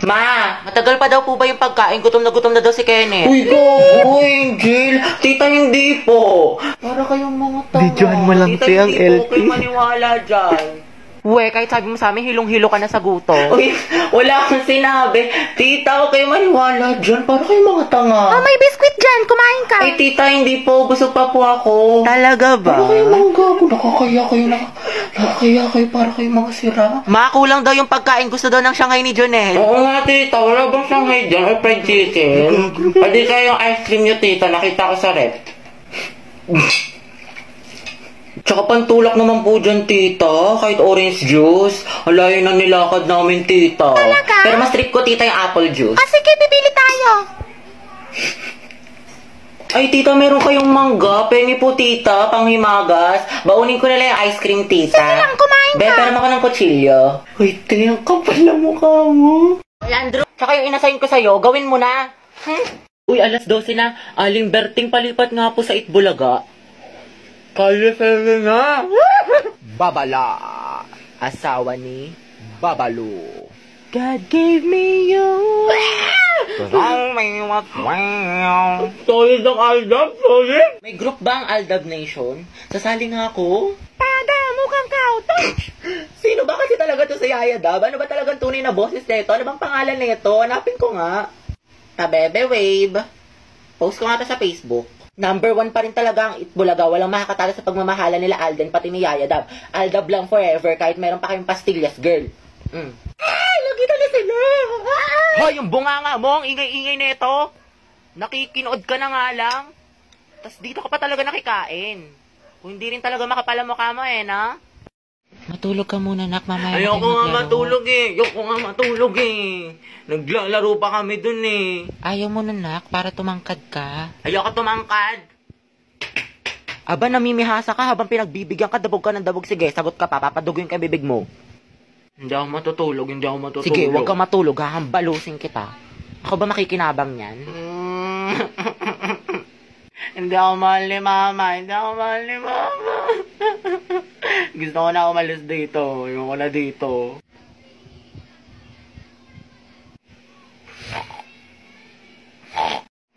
Ma, matagal pa daw po ba yung pagkain? Gutom na daw si Kenneth. Uy, go! Angel! Tita, hindi po! Para kayong mga tanga. Videohan mo lang, Tita, te, ang hindi po LT. kayo maniwala dyan. Uwe, kahit sabi mo sa amin, hilong-hilo ka na sa gutom. Uy, wala akong sinabi. Tita, huwag kayo maniwala dyan. Para kayong mga tanga. Oh, may biskwit dyan. Kumain ka. Ay, tita, hindi po. Busog pa po ako. Talaga ba? Para kayong mga gago. Nakakaya kayo. Para kayong mga sira. Ma, kulang daw yung pagkain. Gusto daw ng Shanghai ni Jonel. Oo nga, tita. Wala bang Shanghai dyan? Or fried chicken? Pwede kayong ice cream nyo, tita. Nakita ko sa rep. Tsaka pantulak naman po dyan, tita. Kahit orange juice. Alayo na nilakad namin, tita. Talaga? Pero mas trip ko, tita, yung apple juice. Ah, sige, bibili tayo. Ay, tita, meron kayong mangga. Penny po, tita. Panghimagas. Baunin ko na lang yung ice cream, tita. Sige lang, kumain Be, ka. pero ako ng kutsilyo. Uy, tingnan ka pala mukha mo. Ay, Andrew, tsaka yung inasign ko sa'yo, gawin mo na. Uy, alas 12 na. Aling Berting palipat nga po sa Itbulaga. Kaya sa'yo na. Babala. Asawa ni Babalo. God gave me you. Solid ang aldab, solid. May group ba ang Aldab Nation? Sasali nga ako. Pada, mukhang kautoy. Sino ba kasi talaga to si Yaya Dab? Ano ba talagang tunay na boses nito? Ano bang pangalan nito? Hanapin ko nga. Tabebe Wave. Post ko nga to sa Facebook. Number 1 pa rin talaga ang Itbulaga. Walang makakatalo sa pagmamahala nila Alden, pati ni Yaya Dab. Aldab lang forever, kahit meron pa kayong pastillas, girl. Lagi na sila. Hoy, yung bunganga mo, ang ingay-ingay nito. Nakikinood ka na nga lang. Tas dito ka pa talaga nakikain. Kung hindi rin talaga makapala mukha mo na. Matulog ka muna, nak. Mamaya Ayoko nga matulog eh. Naglalaro pa kami dun eh. Ayaw mo na, nak, para tumangkad ka. Ayoko tumangkad. Aba, namimihasa ka habang pinagbibigyan ka, dabog ka ng dabog. Sige, sagot ka pa, papadugin ka bibig mo. Hindi ako matutulog. Sige, huwag ka matulog, hahambalusin kita. Ako ba makikinabang yan? Hindi ako mahal ni mama. Gusto ko na umalis dito. Ayoko na dito.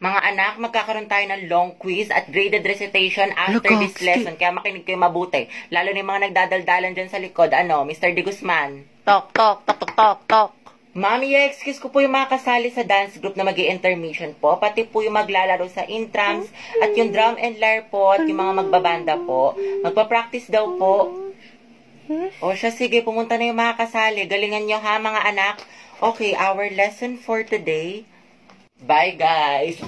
Mga anak, magkakaroon tayo ng long quiz at graded recitation after Look, this lesson. Kaya makinig kayo mabuti. Lalo na yung mga nagdadaldalan dyan sa likod. Mr. De Guzman. Tok, tok, tok, tok, tok, tok. Mami, excuse ko po yung mga kasali sa dance group na mag-i-intermission po. Pati po yung maglalaro sa intrams at yung drum and lyre po at yung mga magbabanda po. Magpa-practice daw po. O siya, sige, pumunta na yung mga kasali. Galingan nyo ha, mga anak. Okay, our lesson for today. Bye, guys.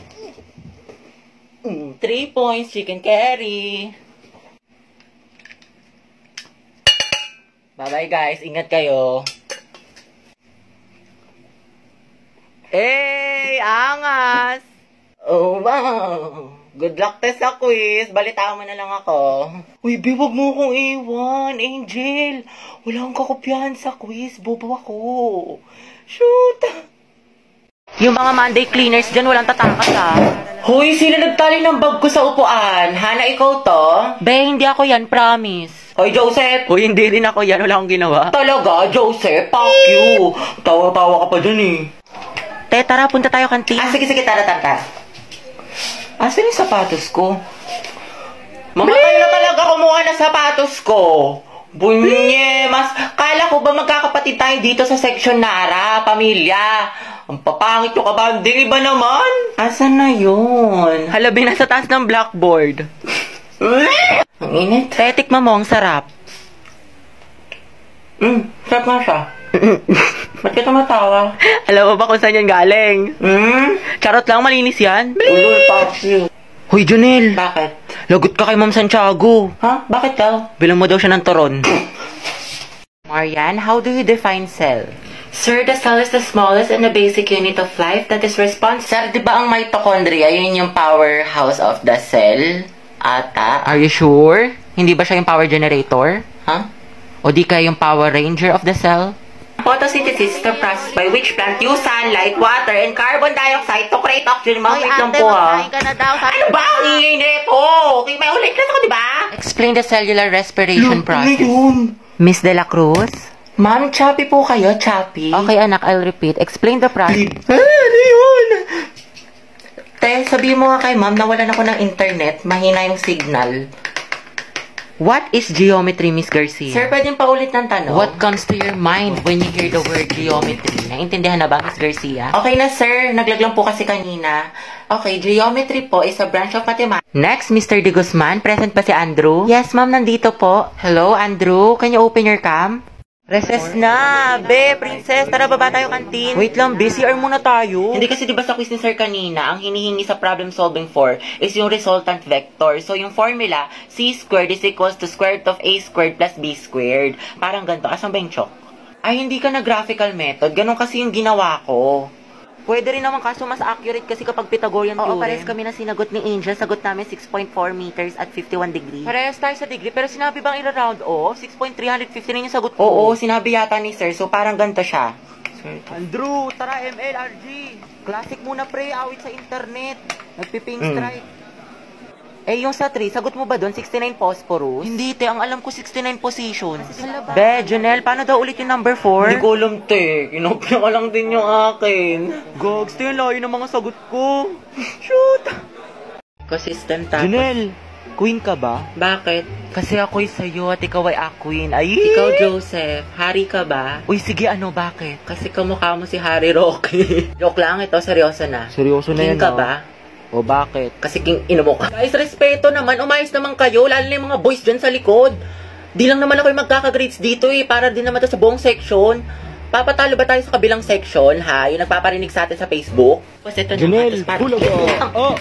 3 points, chicken carry. Bye-bye, guys. Ingat kayo. Hey, angas! Oh, wow! Good luck test sa quiz. Balitaan mo na lang ako. Uy, be, wag mo akong iwan. Angel, wala akong kakopyahan sa quiz. Bobo ako. Shoot! Yung mga Monday cleaners dyan, walang tatangkas Hoy, sino nagtali ng bag ko sa upuan? Hana, ikaw to? Be, hindi ako yan, promise. Hoy, Joseph! Uy, hindi rin ako yan. Wala akong ginawa. Talaga, Joseph? Fuck you! Tawa-tawa ka pa dun eh. Te, tara, punta tayo kantina. Sige, tara. Asan yung sapatos ko? Mamatay na talaga kumuha ng sapatos ko. Bunye, mas kala ko ba magkakapatid tayo dito sa section Nara, pamilya? Ang papangit yung kabanding, iba naman. Asan na yun? Halabi, nasa taas ng blackboard. Ang init. Te, tikman mo, ang sarap. Sarap nga siya. Ba't ka tumatawa? Alam mo ba kung saan yan galing? Charot lang, malinis yan. Ulul, fuck you. Hoy, Junel. Bakit? Lagot ka kay Ma'am Santiago. Ha? Bakit daw? Bilang mo daw siya ng toron. Marian, how do you define cell? Sir, the cell is the smallest and the basic unit of life that is responsible. Sir, di ba ang mitochondria, yun yung powerhouse of the cell? Ata? Are you sure? Hindi ba siya yung power generator? Huh? O di kaya yung power ranger of the cell? Photosynthesis is the process by which plant use sunlight, water, and carbon dioxide to create oxygen. Wait lang po ha. Ka na daw. Ano ba ang ingay nito? Okay, may ulit na ako, di ba? Explain the cellular respiration process. Ano yun? Miss De La Cruz? Ma'am, choppy po kayo, choppy. Okay, anak, I'll repeat. Explain the process. Ano yun? Te, sabihin mo nga kay ma'am, nawalan ako ng internet. Mahina yung signal. What is geometry, Miss Garcia? Sir, pwedeng paulit ng tanong? What comes to your mind when you hear the word geometry? Naintindihan na ba, Miss Garcia? Okay na, sir. Naglag lang po kasi kanina. Okay, geometry po is a branch of mathematics. Next, Mr. De Guzman. Present pa si Andrew? Yes, ma'am, nandito po. Hello, Andrew. Can you open your cam? Recess na! Be, princess, tara baba tayo kantin. Wait lang, busy or muna tayo. Hindi kasi diba sa quiz ni sir kanina, ang hinihingi sa problem solving for is yung resultant vector. So yung formula, c squared is equals to square root of a squared plus b squared. Parang ganito. Asan ba yung chok? Ay, hindi ka na graphical method. Ganon kasi yung ginawa ko. Pwede rin naman kaso mas accurate kasi kapag Pythagorean theorem. Oo, Pares kami na sinagot ni Angel. Sagot namin 6.4 meters at 51 degrees. Parehas tayo sa degree, pero sinabi bang ira-round off? 6.359 yung sagot ko. Oo, sinabi yata ni sir. So parang ganito siya. Andrew, tara MLRG. Classic muna pre, awit sa internet. Nagpiping strike. Eh, yung sa 3, sagot mo ba doon? 69 phosphorus? Hindi, te. Ang alam ko, 69 positions. Be, Janelle, paano daw ulit yung number 4? Hindi ko alam, te. Kinopya ko lang din yung akin. Gogs, te, yung layo ng mga sagot ko. Shoot! Consistent tapos. Janelle, queen ka ba? Bakit? Kasi ako'y sa'yo at ikaw ay queen. Ay! Ikaw, Joseph. Hari ka ba? Uy, sige, ano, bakit? Kasi kamukha mo si Harry Roque. Joke lang, ito. Seryoso na. Seryoso na King yan, ka oh. ba? O bakit? Kasi king ino mo ka. Guys, respeto naman. Umayos naman kayo. Lalo na yung mga boys dyan sa likod. Di lang naman ako yung magkaka-grades dito eh. Para din naman to sa buong section. Papatalo ba tayo sa kabilang section, ha? Yung nagpaparinig sa atin sa Facebook? Kasi ito Janelle, naman. hulog mo. Oh!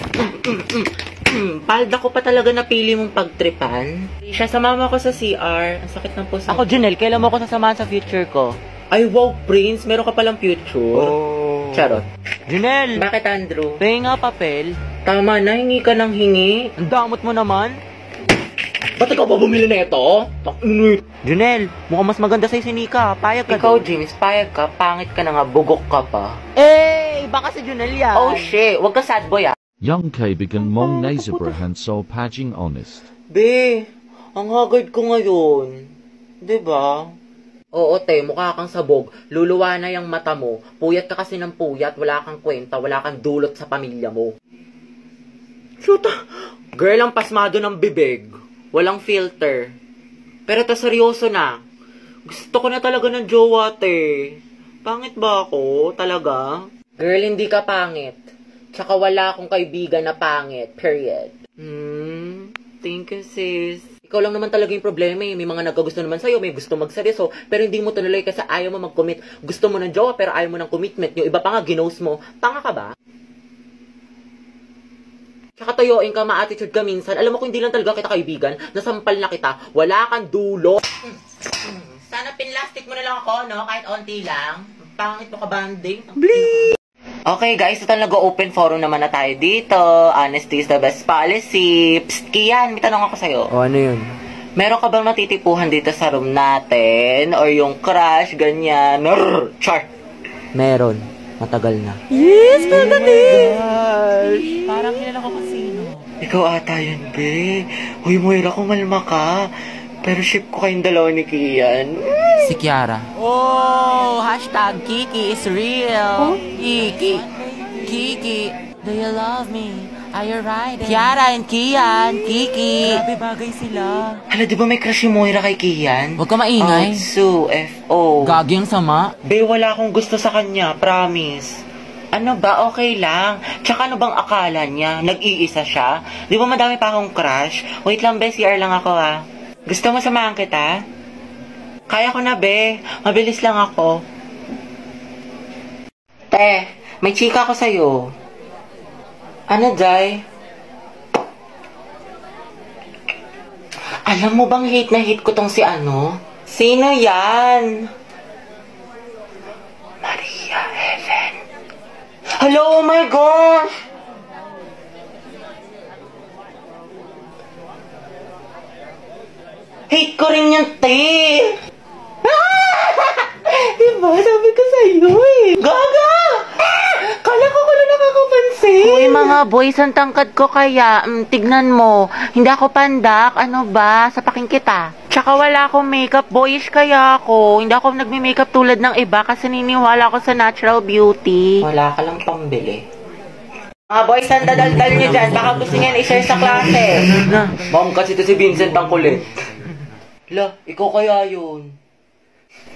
Palda ko pa talaga napili mong pagtripan. Siya, sumama ko sa CR. Ang sakit ng puso. Ako, Janelle, kailan mo ako sasamahan sa future ko? Ay, wow, Prince. Meron ka palang future. Oh. Charot. Janelle! Bakit, Andrew? Pahinga papel. Tama na, hingi ka ng hingi. Ang damot mo naman. Ba't ikaw ba bumili na ito? Janelle, mukhang mas maganda sa'yo si Nika. Payag ka Ikaw, doon. James, payag ka. Pangit ka na nga. Bugok ka pa. Eh, baka si Janelle yan. Oh, shit. Huwag ka sad boy, ah. Young kaibigan mong naisiburahan so paging honest. Be, ang haggard ko ngayon. Diba? Oo, te, mukha kang sabog. Luluwa na yung mata mo. Puyat ka kasi ng puyat. Wala kang kwenta. Wala kang dulot sa pamilya mo. Shoot! Girl, ang pasmado ng bibig. Walang filter. Pero to seryoso na. Gusto ko na talaga ng jowa, te. Pangit ba ako? Talaga? Girl, hindi ka pangit. Tsaka wala akong kaibigan na pangit. Period. Thank you, sis. Ikaw lang naman talaga yung problema eh. May mga nagkagusto naman sa'yo, may gusto magseryoso, pero hindi mo tuloy kasi ayaw mo mag-commit. Gusto mo ng jowa, pero ayaw mo ng commitment. Yung iba pa nga, ginost mo. Tanga ka ba? Tsaka tayoin ka, ma-attitude ka minsan. Alam mo kung hindi lang talaga kita kaibigan, nasampal na kita, wala kang dulo. Sana pinlastic mo na lang ako, no? Kahit onti lang. Pangit mo ka banding. Bleep! Okay guys, ito nag-open forum naman na tayo dito. Honesty is the best policy. Psst, Kian, may tanong ako sa'yo. O, ano yun? Meron ka bang natitipuhan dito sa room natin? Or yung crush, ganyan? Char! Meron. Matagal na. Yes, pagdating! Parang kilala ko kasino. Ikaw ata yun, be. Huy, Moira, kumalma ka. Pero ship ko kayong dalawa ni Kian. Si Kiara. Oh, hashtag Kiki is real. Kiki. Kiki. Do you love me? Are you riding? Kiara and Kian. Kiki. Grabe bagay sila. Hala, di ba may crush si Moira kay Kian? Huwag ka maingay. Otsu, F.O. Gagi ang sama. Be, wala akong gusto sa kanya, promise. Ano ba? Okay lang. Tsaka ano bang akala niya? Nag-iisa siya? Di ba madami pa akong crush? Wait lang, be. CR lang ako, ah. Gusto mo samahan kita? Kaya ko na, be. Mabilis lang ako. Te, may chika ko sa'yo. Ano, Jai? Alam mo bang hate na hate ko tong si ano? Sino yan? Maria Helen. Hello, oh my gosh! Hate ko rin yung te! Diba? Sabi ko sa'yo eh. Gaga! Kala ko lang nakakapansin. Uy, mga boys, ang tangkad ko kaya. Tignan mo. Hindi ako pandak. Ano ba? Sapakin kita. Tsaka wala akong makeup, boyish kaya ako. Hindi ako nagme-makeup tulad ng iba kasi niniwala ako sa natural beauty. Wala ka lang pambili. Mga boys, ang dadaldal nyo dyan. Baka gusto niyan i-share sa klase. Ma'am, kasi to si Vincent ang kulit. La, ikaw kaya yun.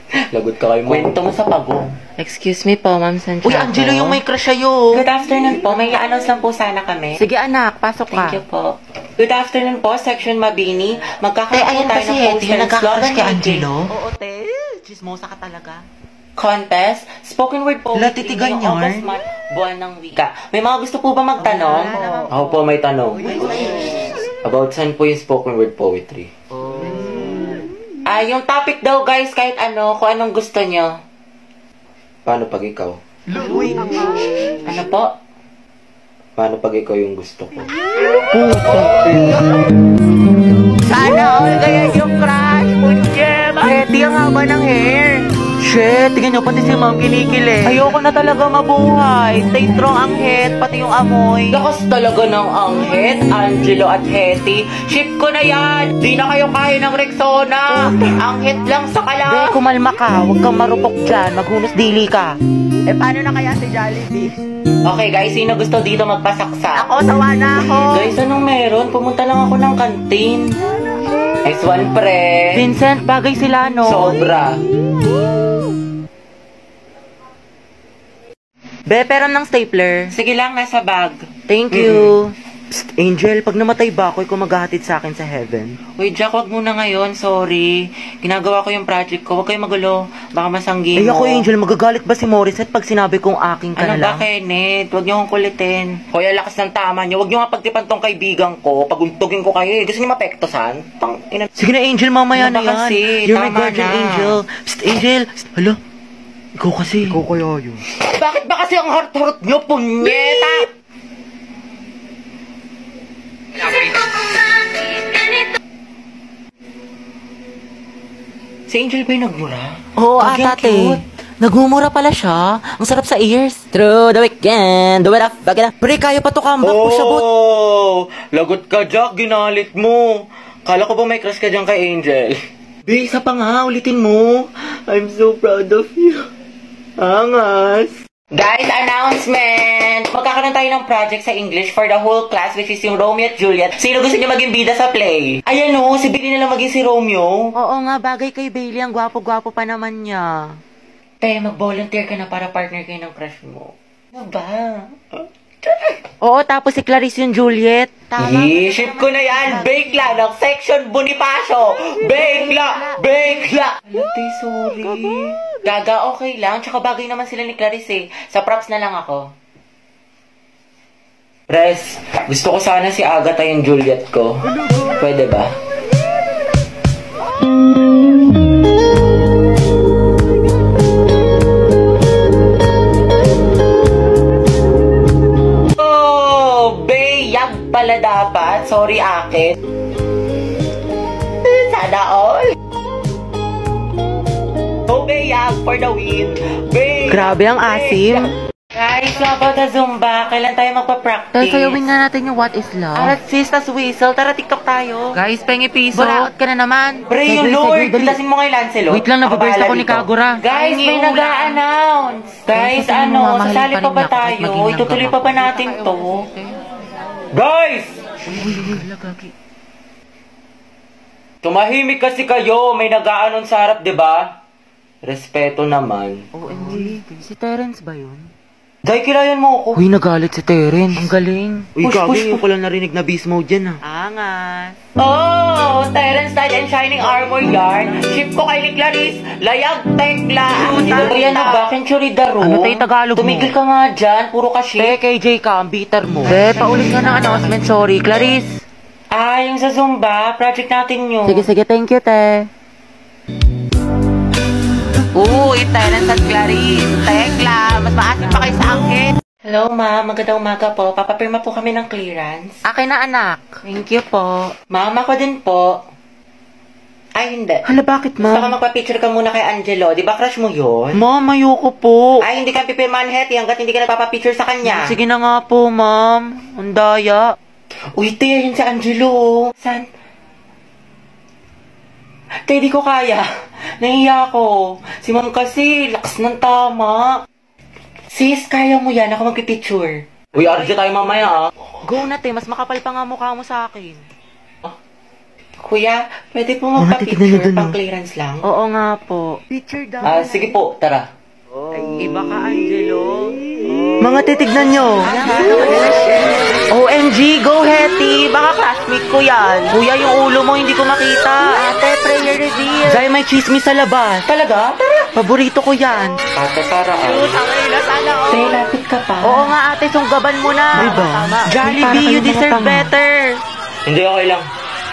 Lagot ka kayo mo. Kwento mo sa pagong. Excuse me po, Ma'am Santiago. Uy, Angelo, yung may crush sa'yo. Good afternoon po. May i-announce lang po sana kami. Sige anak, pasok ka. Thank you po. Good afternoon po, Section Mabini. Magkakaroon Ayan tayo kasi, ng Hetty, poster yung nagkakrush kay slogan Angelo. meeting. Oo, te. Chismosa ka talaga. Contest, spoken word poetry. Latitigan ngayong yarn? August month, buwan ng wika. May mga gusto po ba magtanong? Ako po may tanong. About saan po yung spoken word poetry? Yung topic daw guys, kahit ano, kung anong gusto nyo. Paano pag ikaw? Ano po? Paano pag ikaw yung gusto ko? Sana all kaya yung crush, Punjem! Hetty, ang haba ng hair. Shit, tingnan nyo, pati si Ma'am kinikilig. Ayoko na talaga mabuhay. Stay strong ang head, pati yung amoy. Lakas talaga ng Anghet, Angelo at Hetty. Ship ko na yan! Di na kayo kaya ng Rexona! Anghet lang sa Be, kala! kumalma ka. Huwag kang marupok dyan. Maghunos dili ka. Eh, paano na kaya si Jollibee? Okay guys, sino gusto dito magpasaksa? Ako, sawa na ako. Guys, anong meron? Pumunta lang ako ng kantin. Nice one, pre. Vincent, bagay sila, no? Sobra. Be, pero ng stapler. Sige lang, nasa bag. Thank you. Psst, Angel, pag namatay ba ako, ikaw maghahatid sa akin sa heaven? Uy, Jack, wag muna ngayon. Sorry. Ginagawa ko yung project ko. Huwag kayo magulo. Baka masanggi Ay, mo. ako, Angel, magagalit ba si Morissette pag sinabi kong aking ka Ano na ba, lang? Kenneth? Huwag niyo akong kulitin. Hoy, lakas ng tama niyo. Huwag niyo nga pagtipan tong kaibigan ko. Paguntugin ko kayo. Gusto niyo mapektosan? Sige na, Angel, mamaya Ano na ba yan. kasi? You're my Tama guardian na. angel. Psst, Angel. Psst, hala. Ikaw kasi. Ikaw kaya yun. Bakit ba kasi ang harot-harot niyo, punyeta? Si Angel ba yung nagmura? Oo, Ang ate. cute. Nagmumura pala siya. Ang sarap sa ears. Through the weekend, do it up, back it up. Pre, kaya pa to comeback po siya, bot. Oh, lagot ka, Jack. Ginalit mo. Kala ko ba may crush ka dyan kay Angel? Be, isa pa nga, ulitin mo. I'm so proud of you. Angas. Guys, announcement! Magkakaroon tayo ng project sa English for the whole class, which is yung Romeo at Juliet. Sino gusto niya maging bida sa play? Ayan o, si Billy na lang maging si Romeo. Oo nga, bagay kay Bailey. Ang gwapo-gwapo pa naman niya. Te, mag-volunteer ka na para partner kayo ng crush mo. Ano ba? Oo, tapos si Clarice yung Juliet. Ship ko na yan! Bakla ng Section Bonifacio! Bakla! Bakla! Alate, sorry. Gaga, okay lang. Tsaka bagay naman sila ni Clarice eh. Sa props na lang ako. Pres, gusto ko sana si Agatha yung Juliet ko. Pwede ba? Oh, Bayag pala dapat. Sorry, akin. Sana all. Oh, Bayag for the win. Bayag. Grabe ang asim. Guys, about the Zumba. Kailan tayo magpa-practice? Tayo, sayawin nga natin yung What is Love. At sis, tas whistle. Tara, TikTok tayo. Guys, pengi piso. Buraot ka na naman. Pre, yung Lord. Tasin mo kay Lancelot. Wait lang, nababurst bahala ako ni dito. Kagura. Guys, may nag-a-announce. Guys, Sabi mo, mamahalin sasali pa pa rin ba niya ako kahit tayo? maging Itutuloy langgam pa ba natin to? Guys! Tumahimik kasi kayo. May nag-a-announce sa harap, di ba? Respeto naman. OMG, si Terence ba yun? Dahil kilayan mo ako. Uy, nagalit si Terence. Ang galing. Uy, Push, gabi, push, yung pala narinig na beast mode dyan ah. Angas. Oh, Terence Knight and Shining Armor Yarn. Ship ko kay ni Clarice. Layag, tekla. Yan na ba? Century Daro. Ano tayo Tagalog mo? Tumigil ka nga dyan. Puro ka ship. KJ ka, ang bitter mo. Paulit ka ng announcement, sorry. Clarice. Yung sa Zumba, project natin yun. Sige, thank you, te. Uy, Terence at Clarice. Tekla, mas maasim pa kayo sa akin. Hello, ma'am. Magandang umaga po. Papapirma po kami ng clearance. Akin na, anak. Thank you po. Ma'am, ako din po. Ay, hindi. Hala, bakit, Baka ma'am? magpa-picture ka muna kay Angelo. Di ba crush mo yun? Ma'am, ayoko po. Ay, hindi ka pipirmahan, Hetty, hanggat hindi ka nagpapapicture sa kanya. Sige na nga po, ma'am. Ang daya. Uy, te, yun si Angelo. San? Kaya di ko kaya. Nahiya ako. Si ma'am kasi, lakas ng tama. Sis, kaya mo yan. Ako magpipicture. Uy, RJ tayo mamaya ah. Go na, te. Mas makapal pa nga mukha mo sa akin. Kuya, pwede po Mga titignan niyo magpa-picture dun, pang oh. clearance lang? Oo nga po. Picture daw. Sige po, tara. Iba ka, Angelo. Mga titignan nyo. OMG, go Hetty. Baka classmate ko yan. Kuya, yung ulo mo hindi ko makita. Ate, prayer reveal. Dahil may chismis sa labas. Talaga? Tara. Paborito ko yan. Ate, para Te, lapit ka pa. Oo nga ate, sunggaban mo na. Diba? Jollibee, you deserve better. Hindi, okay lang.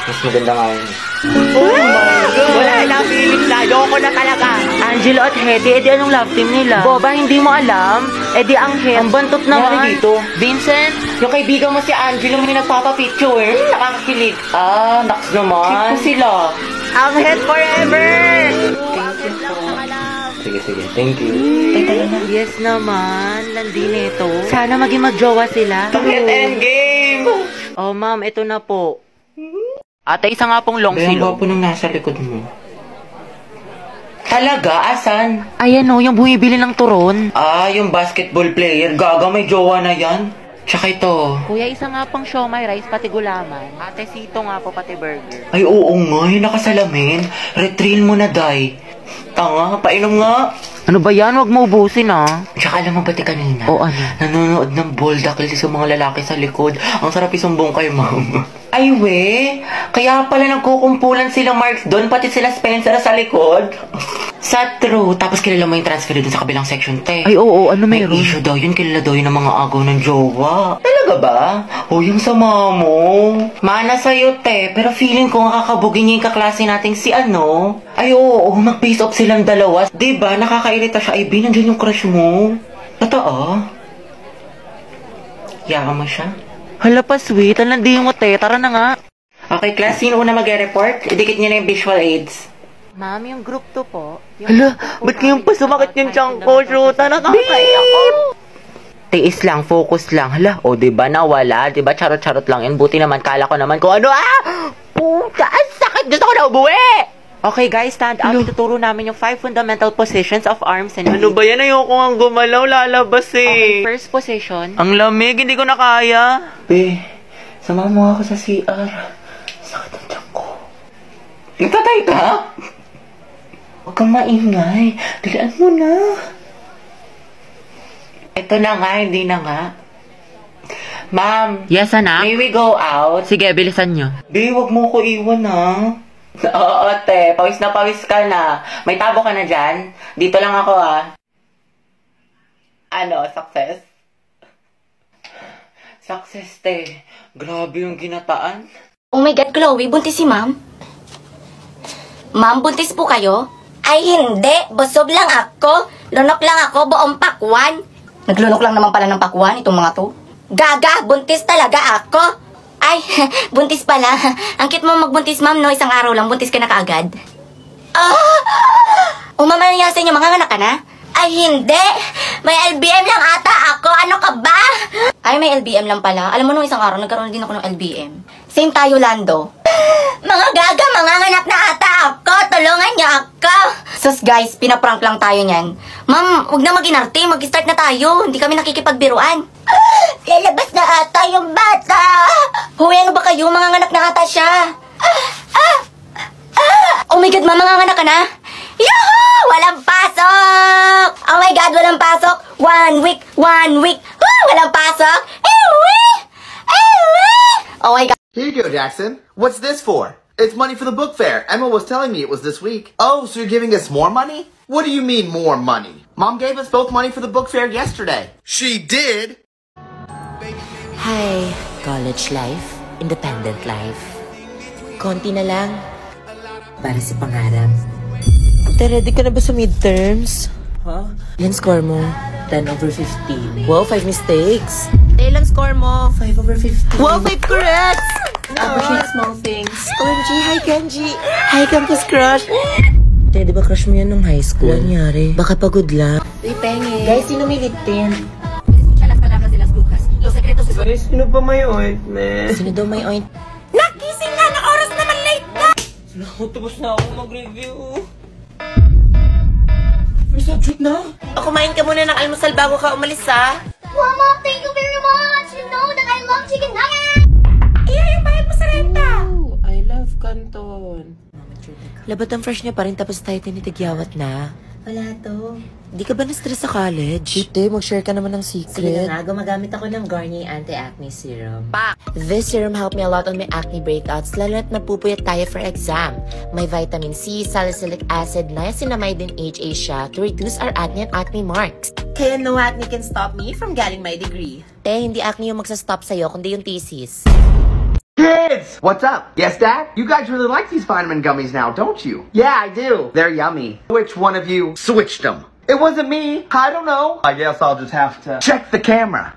Mas maganda nga yun. Wala na, feelings na. Ayoko na talaga. Angelo at Hedy, edi anong love team nila? Boba, hindi mo alam? Edi ang head. Ang bantot naman. Nangyari dito? Vincent? Yung kaibigan mo si Angelo may nagpapapicture. Nakakakilig. Naks naman. Sila. Ang head forever! Sige. Thank you. Yes naman, landi nito. Sana maging magjowa sila. Bakit endgame? Oh ma'am, ito na po. Ate, isa nga pong long Bayang silog. gwapo nung nasa likod mo. Talaga? Asan? Ayan o, yung bumibili ng turon. Yung basketball player. Gaga, may jowa na yan. Tsaka ito. Kuya, isa nga pong siomay rice, pati gulaman. Ate, sito nga po, pati burger. Ay, oo nga. Yung nakasalamin. Retrill mo na, Day. Tanga, painom nga. Ano ba yan? Huwag mo ubusin ah. Tsaka alam mo ba kanina? O ano? Nanonood ng Boldakil sa mga lalaki sa likod. Ang sarap isumbong kay ma'am. Ay, we. Kaya pala nagkukumpulan sila Mark doon, pati sila Spencer sa likod. Sa true. Tapos kilala mo yung transfer doon sa kabilang section, te. Ay, oo, ano May meron? issue daw yun. Kilala daw yun ng mga agaw ng jowa. Talaga ba? O, yung sama mo. Mana sa'yo, te. Pero feeling ko makakabugin niya yung kaklase nating si ano. Ay, oo. Mag-face off silang dalawa. Diba? Nakakairita siya. Ay, nandiyan yung crush mo. Totoo? Yaka mo siya? Hala pa sweet, ang landi mo te. Tara na nga. Okay, class. Sino una mag-report? Idikit niyo na yung visual aids. Ma'am, yung group 2 po. Hala, ba't ngayon pa sumakit yung tiyan ko? Shoota, nakakaya ko. Tiis lang, focus lang. Hala, diba nawala? Diba charot-charot lang yun? Buti naman, kala ko naman kung ano, puta, ang sakit! Gusto ko na umuwi! Okay guys, stand up. Ituturo namin yung 5 fundamental positions of arms and feet. Ano ba yan? Ayoko nga gumalaw, lalabas Okay, first position. Ang lamig, hindi ko na kaya. Be, sama mo ako sa CR. Sakit ang tiyan ko. Nagtatay ka? Huwag kang maingay. Dalian mo na. Ito na nga, hindi na nga. Ma'am, Yes, anak? may we go out? Sige, bilisan nyo. Be, wag mo ko iwan, ha? Oo, te. Pawis na pawis ka na. May tabo ka na dyan? Dito lang ako, Ano, success? Success, te. Grabe yung ginataan. Oh my God, Chloe, buntis si ma'am? Ma'am, buntis po kayo? Ay, hindi. Busog lang ako. Lunok lang ako, buong pakwan. Naglunok lang naman pala ng pakwan, itong mga to. Gaga, buntis talaga ako. Ay, buntis pala. Ang cute mo magbuntis, ma'am, no? Isang araw lang, buntis ka na kaagad. Umama na sa inyo, mga anak ka na? Ay, hindi. May LBM lang ata ako. Ano ka ba? Ay, may LBM lang pala. Alam mo, nung isang araw, nagkaroon din ako ng LBM. Same tayo, Lando. Mga gaga, mga anak na ata ako. Tulungan niyo ako. Sus, guys, pinaprank lang tayo niyan. Ma'am, huwag na mag-inarte. Mag-start na tayo. Hindi kami nakikipagbiruan. Lalabas na ata yung bata. Huy, ano ba kayo? Mga anak na ata siya. Oh my God, ma'am, mga anak ka na? Yuhu! Walang pasok! Oh my God, walang pasok! 1 week! Walang pasok! Ewi! Oh my God! Here you go, Jackson. What's this for? It's money for the book fair. Emma was telling me it was this week. Oh, so you're giving us more money? What do you mean more money? Mom gave us both money for the book fair yesterday. She did? Hi, college life, independent life. Konti na lang para sa pangarap. Ready ka na ba sa midterms? Huh? Ilan score mo? 10 over 15. Wow, 5 mistakes. Ilan score mo? 5 over 15. Wow, 5 correct! Appreciate small things. OMG, hi Kenji. Hi campus crush. Di ba crush mo yan nung high school? Ano nangyari? Baka pagod lang. Uy, penge. Guys, sino may lip tint? Sino pa may ointment? Sino daw may oint? Nagising na! Oras naman late na! Naku, tapos na ako mag-review. First subject na. Kumain ka muna ng almusal bago ka umalis, ha? Mama, thank you very much! You know that I love chicken nuggets! Yung bayad mo sa renta! Oh, I love Canton. Labat ang fresh niya pa rin tapos tayo tinitigyawat na. Wala to. Di ka ba na-stress sa college? Ite, mag-share ka naman ng Sige secret. na nga, gumagamit ako ng Garnier Anti-Acne Serum. This serum helped me a lot on my acne breakouts, lalo na't napupuyat tayo for exam. May vitamin C, salicylic acid, niacinamide, and HA siya to reduce our acne and acne marks. Kaya no acne can stop me from getting my degree. Hindi acne yung magsastop sa'yo, kundi yung thesis. Kids! What's up? Yes, Dad? You guys really like these vitamin gummies now, don't you? Yeah, I do. They're yummy. Which one of you switched them? It wasn't me. I don't know. I guess I'll just have to check the camera.